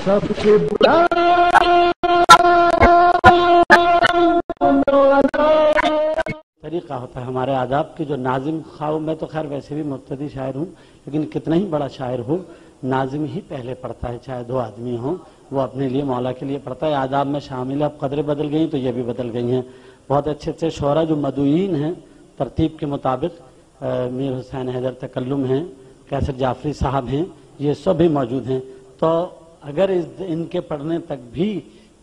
सबसे बुरा तरीका होता है हमारे आदाब की। जो नाजिम खाओ, मैं तो खैर वैसे भी मुब्तदी शायर हूँ, लेकिन कितना ही बड़ा शायर हो, नाजिम ही पहले पढ़ता है, चाहे दो आदमी हों, वो अपने लिए मौला के लिए पढ़ता है। आदाब में शामिल है। अब कदरें बदल गई तो ये भी बदल गई हैं। बहुत अच्छे अच्छे शोरा जो मदुईन हैं तरतीब के मुताबिक, मीर हुसैन हैदर तकल्लुम हैं, कैसर जाफरी साहब हैं, ये सब भी मौजूद हैं। तो अगर इनके पढ़ने तक भी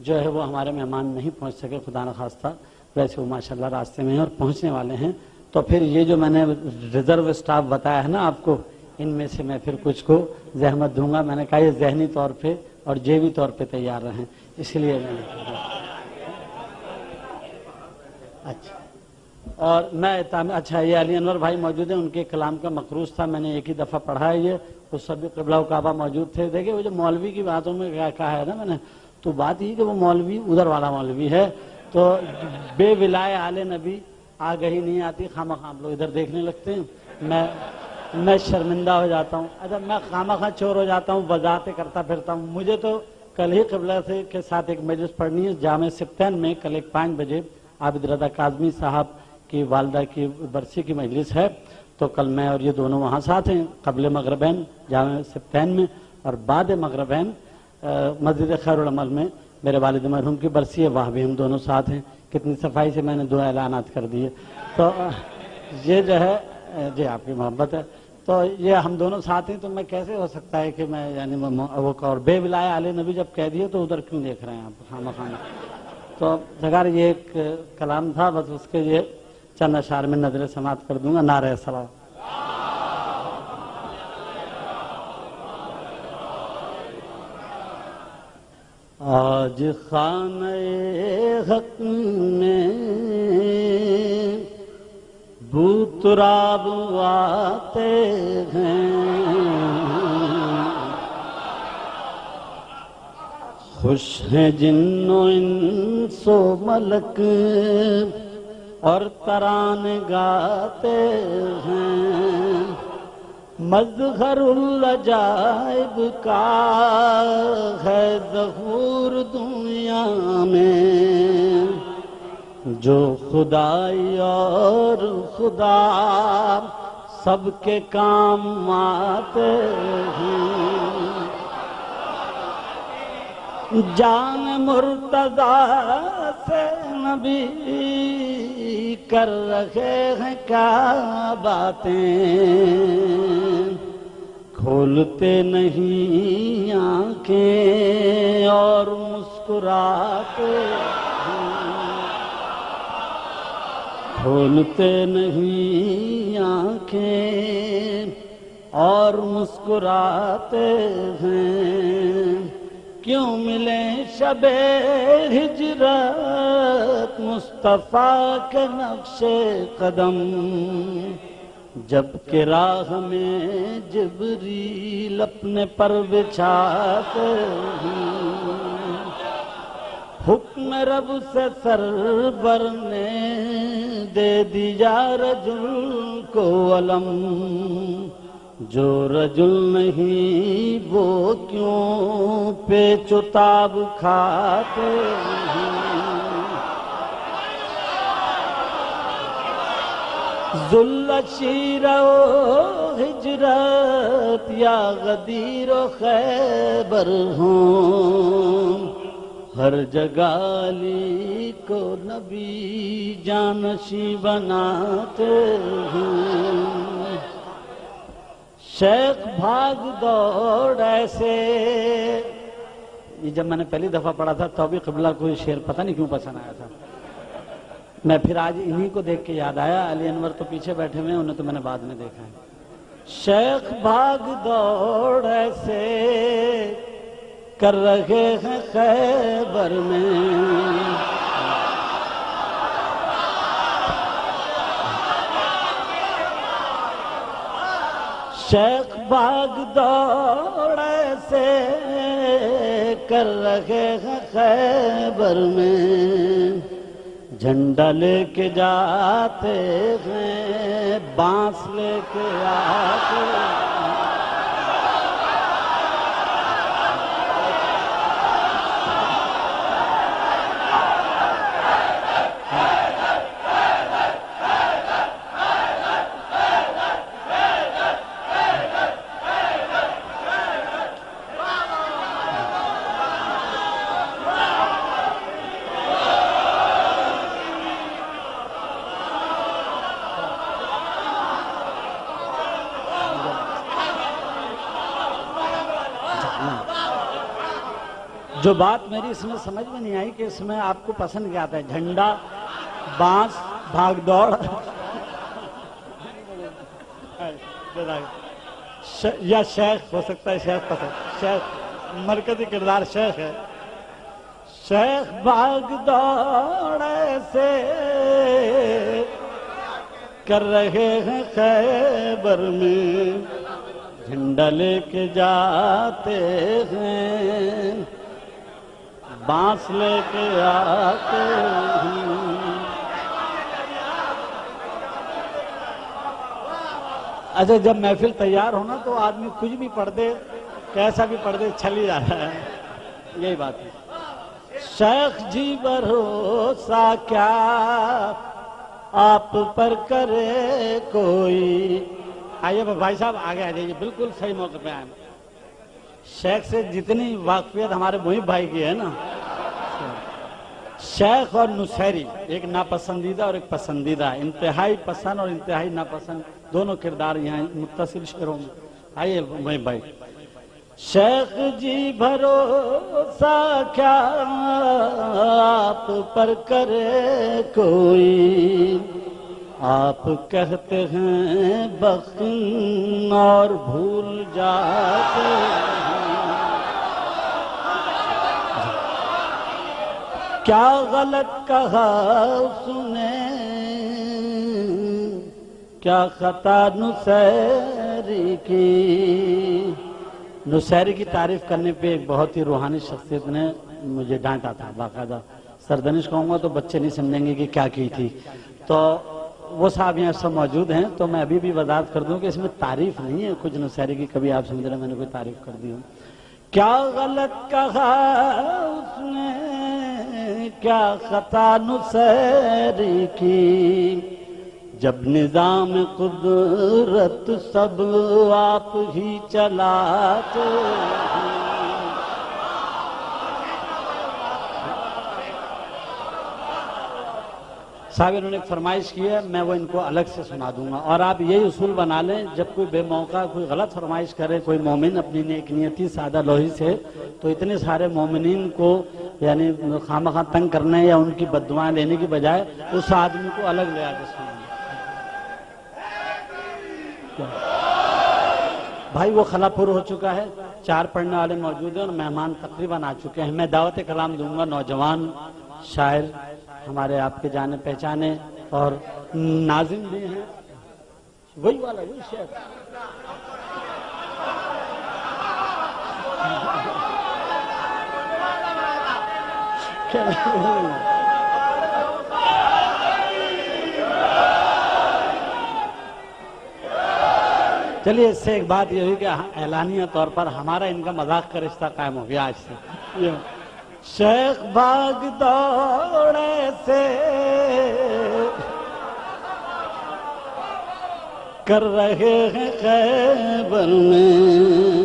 जो है वो हमारे मेहमान नहीं पहुंच सके, खुदा न खास्ता, वैसे वो माशाल्लाह रास्ते में हैं और पहुंचने वाले हैं, तो फिर ये जो मैंने रिजर्व स्टाफ बताया है ना आपको, इनमें से मैं फिर कुछ को जहमत दूंगा। मैंने कहा ये जहनी तौर पे और जेबी तौर पे तैयार रहें, इसलिए मैंने अच्छा। और मैं अच्छा, ये अली अनवर भाई मौजूद हैं, उनके कलाम का मकरूज था, मैंने एक ही दफ़ा पढ़ा है ये, उस सब क़िबला काबा मौजूद थे। देखिए वो जो मौलवी की बातों में क्या कहा है ना मैंने, तो बात ये कि वो मौलवी उधर वाला मौलवी है, तो बेविलाए आले नबी आ गई नहीं आती, खामा खाम लोग इधर देखने लगते हैं, मैं शर्मिंदा हो जाता हूँ। अच्छा, मैं खामा खा चोर हो जाता हूँ, वजाते करता फिरता हूँ। मुझे तो कल ही क़िबला से के साथ एक मजलिस पढ़नी है जामे सिप्तैन में, कल एक 5 बजे आबिद रज़ा काज़मी साहब की वालदा की बरसी की मजलिस है, तो कल मैं और ये दोनों वहाँ साथ हैं, क़ब्ल मग़रिबैन जामे सिप्तैन में, और बाद मग़रिबैन मस्जिद खैरुल अमल में मेरे वालिद मरहूम की बरसी है, वहाँ भी हम दोनों साथ हैं। कितनी सफाई से मैंने 2 ऐलानात कर दिए। तो ये जो है जी आपकी मोहब्बत है, तो ये हम दोनों साथ हैं, तो मैं कैसे हो सकता है कि मैं यानी वो और बेविलाए आले नबी जब कह दिए तो उधर क्यों देख रहे हैं आप खामा खाना। तो सरकार ये एक कलाम था, बस उसके ये चंद अशार में नजर समात कर दूंगा। नारे सलाम। आज खाने हक में बूतराब आते हैं, खुश हैं जिन्नो इंसो मलक और तराने गाते हैं। मज़हरुल अजाइब का है ज़हूर दुनिया में, जो खुदाई और खुदा सबके काम आते हैं। जान मुर्तज़ा से नबी कर रहे हैं क्या बातें, खोलते नहीं आंखें और मुस्कुराते हैं, खोलते नहीं आंखें और मुस्कुराते हैं। क्यों मिले शबे हिजरत मुस्तफा के नक्शे कदम, जबकि राह में जिब्रील अपने पर बिछाते हैं। हुक्म रब से सरबर ने दे दिया रजुल को अलम, जो रजुल नहीं वो क्यों पेचुताब खाते हैं। ज़ुल्लशीर ओ हिजरत या गदीर ओ खैबर हों, हर जगह अली को नबी जानशी बनाते हैं। शेख भाग दौड़ ऐसे, ये जब मैंने पहली दफा पढ़ा था तो भी क़िबला को ये शेर पता नहीं क्यों पसंद आया था। मैं फिर आज इन्हीं को देख के याद आया। अली अनवर तो पीछे बैठे हुए हैं, उन्हें तो मैंने बाद में देखा है। शेख भाग दौड़ ऐसे कर रहे हैं खैबर में, शेख भाग दौड़ ऐसे कर रहे हैं खैबर में, झंडा लेके जाते हैं बांस लेके आते हैं। جو بات میری اس میں سمجھ میں نہیں آئی کہ اس میں آپ کو پسند کیا آتا ہے، جھنڈا، بانس، بھاگ دوڑ یا شیخ ہو سکتا ہے، شیخ پسند، شیخ مرکزی کردار شیخ ہے۔ شیخ بھاگ دوڑ سے کر رہے ہیں خیبر میں، جھنڈا لے کے جاتے ہیں، بانس لے کے آتے ہیں۔ اچھا جب محفل تیار ہونا تو آدمی کچھ بھی پڑھ دے، کیسا بھی پڑھ دے، چھل ہی جاتا ہے، یہی بات ہے۔ شیخ جی بھروسہ کیا آپ پر کرے کوئی، آئیے بھائی صاحب آگے آ جائیے، بالکل صحیح موقع پہ آئے۔ شیخ سے جتنی واقفیت ہمارے محب بھائی کی ہے نا، شیخ اور نصیری ایک ناپسندیدہ اور ایک پسندیدہ، انتہائی پسند اور انتہائی ناپسند دونوں کردار یہاں متصل شعروں میں۔ آئیے محب بھائی۔ شیخ جی بھروسہ کیا آپ پر کرے کوئی، آپ کہتے ہیں بخن اور بھول جاتے ہیں، کیا غلط کہا اس نے، کیا خطا نصیری کی۔ نصیری کی تعریف کرنے پہ ایک بہت ہی روحانی شخصیت نے مجھے ڈانٹا تھا، باقاعدہ سردنش کہوں گا تو بچے نہیں سمجھیں گے کہ کیا کی تھی، تو وہ صاحب یہاں سب موجود ہیں، تو میں ابھی بھی وضاحت کر دوں کہ اس میں تعریف نہیں ہے کچھ نصیری کی، کبھی آپ سمجھ رہے میں نے کوئی تعریف کر دی ہوں۔ کیا غلط کہا اس نے، کیا خطا نصیری کی، جب نظام قدرت سب آپ ہی چلاتے ہیں۔ صاحب انہوں نے ایک فرمائش کی ہے، میں وہ ان کو الگ سے سنا دوں گا، اور آپ یہی اصول بنا لیں، جب کوئی بے موقع کوئی غلط فرمائش کرے کوئی مومن اپنی نیک نیتی سادہ لوہی سے، تو اتنے سارے مومنین کو یعنی خواہ تنگ کرنے یا ان کی بد دعائیں لینے کی بجائے اس آدمی کو الگ لے آتے سنیں۔ بھائی وہ خلا پر ہو چکا ہے، 4 پڑھنے والے موجود ہیں اور مہمان تقریباً آ چکے ہیں۔ میں دعوت کلام دوں گا نوجوان شاعر ہمارے آپ کے جانے پہچانے اور ناظم بھی ہیں، وہی والا وہی شعر۔ چلیے اس سے ایک بات یہ ہوئی کہ اعلانیہ طور پر ہمارا ان کا مذاق کا رشتہ قائم ہو گیا آج سے۔ شیخ بھاگ دوڑے سے کر رہے ہیں خیبر میں،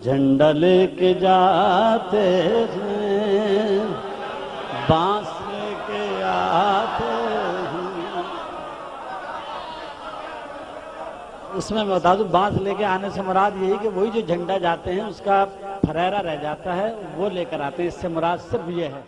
جھنڈا لے کے جاتے ہیں، بانس لے کے آتے ہیں۔ اس میں بتا دوں بانس لے کے آنے سے مراد یہی کہ وہی جو جھنڈا جاتے ہیں اس کا پھریرا رہ جاتا ہے وہ لے کر آتے ہیں، اس سے مراد صرف یہ ہے۔